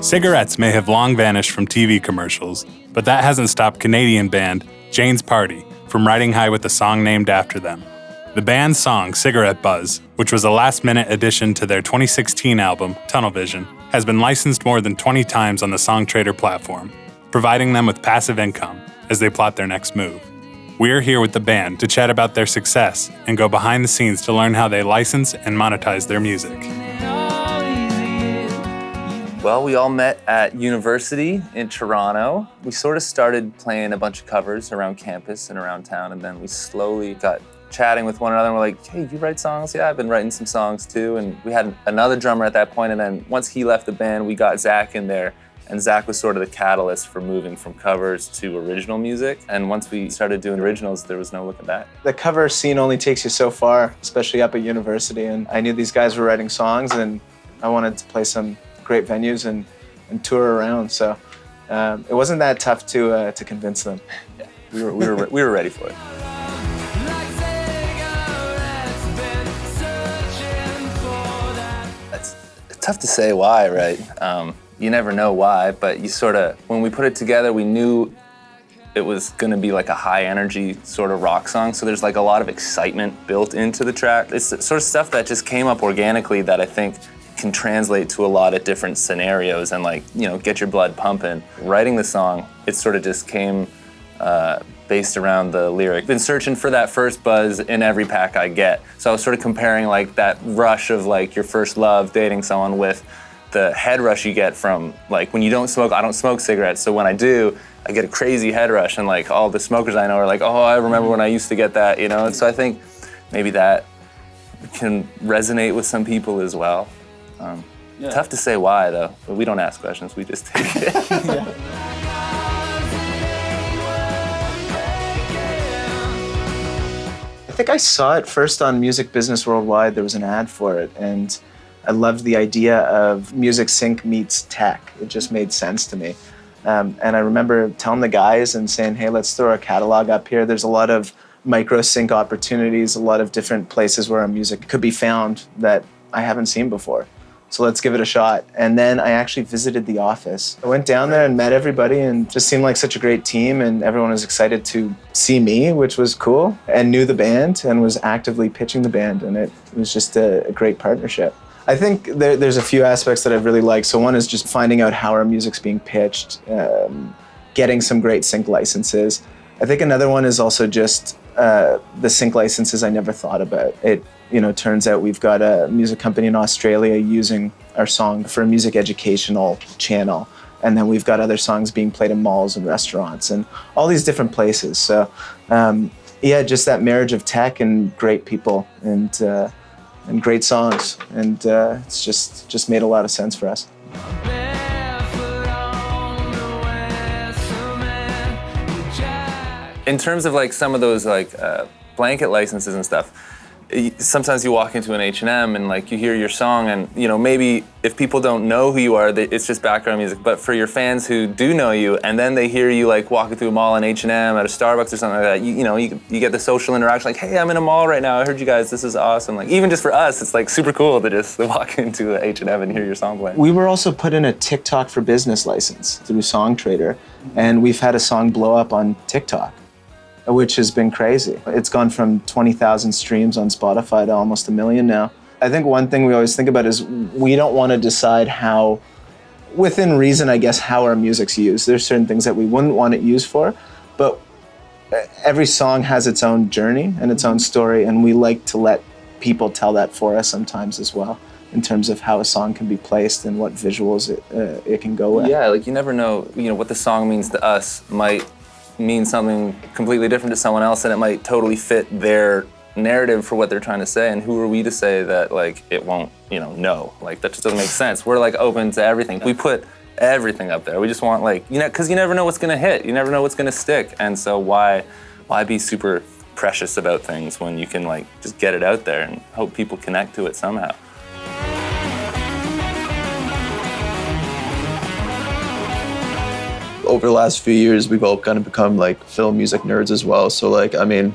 Cigarettes may have long vanished from TV commercials, but that hasn't stopped Canadian band Jane's Party from riding high with a song named after them. The band's song, Cigarette Buzz, which was a last-minute addition to their 2016 album, Tunnel Vision, has been licensed more than 20 times on the Songtradr platform, providing them with passive income as they plot their next move. We're here with the band to chat about their success and go behind the scenes to learn how they license and monetize their music. Well, we all met at university in Toronto. We sort of started playing a bunch of covers around campus and around town, and then we slowly got chatting with one another, and we're like, hey, you write songs? Yeah, I've been writing some songs too. And we had another drummer at that point, and then once he left the band, we got Zach in there, and Zach was sort of the catalyst for moving from covers to original music. And once we started doing originals, there was no looking back. The cover scene only takes you so far, especially up at university, and I knew these guys were writing songs, and I wanted to play some great venues and tour around, so it wasn't that tough to convince them. Yeah, we were ready for it. It's tough to say why, right? You never know why, but you sort of, when we put it together, we knew it was going to be like a high energy sort of rock song, so there's like a lot of excitement built into the track. It's the sort of stuff that just came up organically that I think can translate to a lot of different scenarios and, like, you know, get your blood pumping. Writing the song, it sort of just came based around the lyric. Been searching for that first buzz in every pack I get. So I was sort of comparing like that rush of like your first love, dating someone, with the head rush you get from like when you don't smoke. I don't smoke cigarettes, so when I do, I get a crazy head rush, and like all the smokers I know are like, oh, I remember when I used to get that, you know? And so I think maybe that can resonate with some people as well. Yeah. Tough to say why, though. But we don't ask questions, we just take it. Yeah. I think I saw it first on Music Business Worldwide. There was an ad for it, and I loved the idea of music sync meets tech. It just made sense to me. And I remember telling the guys and saying, hey, let's throw our catalog up here. There's a lot of micro sync opportunities, a lot of different places where our music could be found that I haven't seen before. So let's give it a shot. And then I actually visited the office. I went down there and met everybody, and just seemed like such a great team, and everyone was excited to see me, which was cool, and knew the band and was actively pitching the band, and it was just a great partnership. I think there's a few aspects that I've really liked. So one is just finding out how our music's being pitched, getting some great sync licenses. I think another one is also just the sync licenses I never thought about. It, you know, turns out we've got a music company in Australia using our song for a music educational channel. And then we've got other songs being played in malls and restaurants and all these different places. So yeah, just that marriage of tech and great people and great songs. And it's just made a lot of sense for us. In terms of like some of those like blanket licenses and stuff, sometimes you walk into an H&M and like you hear your song, and you know, maybe if people don't know who you are, it's just background music. But for your fans who do know you, and then they hear you like walking through a mall in H&M at a Starbucks or something like that, you get the social interaction, like, hey, I'm in a mall right now, I heard you guys, this is awesome. Like, even just for us, it's like super cool to just walk into a H&M and hear your song playing. We were also put in a TikTok for Business license through Songtradr, and we've had a song blow up on TikTok, which has been crazy. It's gone from 20,000 streams on Spotify to almost 1 million now. I think one thing we always think about is we don't want to decide how, within reason, I guess, how our music's used. There's certain things that we wouldn't want it used for, but every song has its own journey and its own story, and we like to let people tell that for us sometimes as well, in terms of how a song can be placed and what visuals it can go with. Yeah, like you never know, what the song means to us might mean something completely different to someone else, and it might totally fit their narrative for what they're trying to say. And who are we to say that like it won't, no, like that just doesn't make sense. We're like open to everything. We put everything up there. We just want like, because you never know what's gonna hit. You never know what's gonna stick. And so why be super precious about things when you can like just get it out there and hope people connect to it somehow. Over the last few years, we've all kind of become like film music nerds as well. So like, I mean,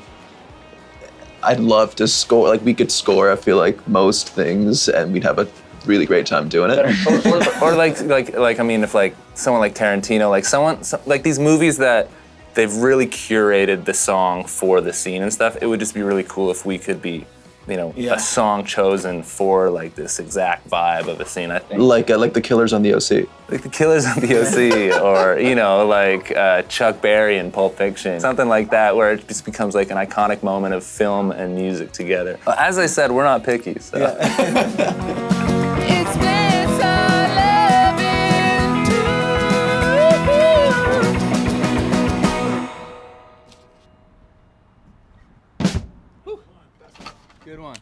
I'd love to score, like we could score, I feel like most things and we'd have a really great time doing it. or like I mean, if like someone like Tarantino, like these movies that they've really curated the song for the scene and stuff, it would just be really cool if we could be, you know, a song chosen for like this exact vibe of a scene, I think. Like the Killers on the OC. Like the Killers on the OC, or, you know, like Chuck Berry in Pulp Fiction. Something like that where it just becomes like an iconic moment of film and music together. As I said, we're not picky, so. Yeah. Good one.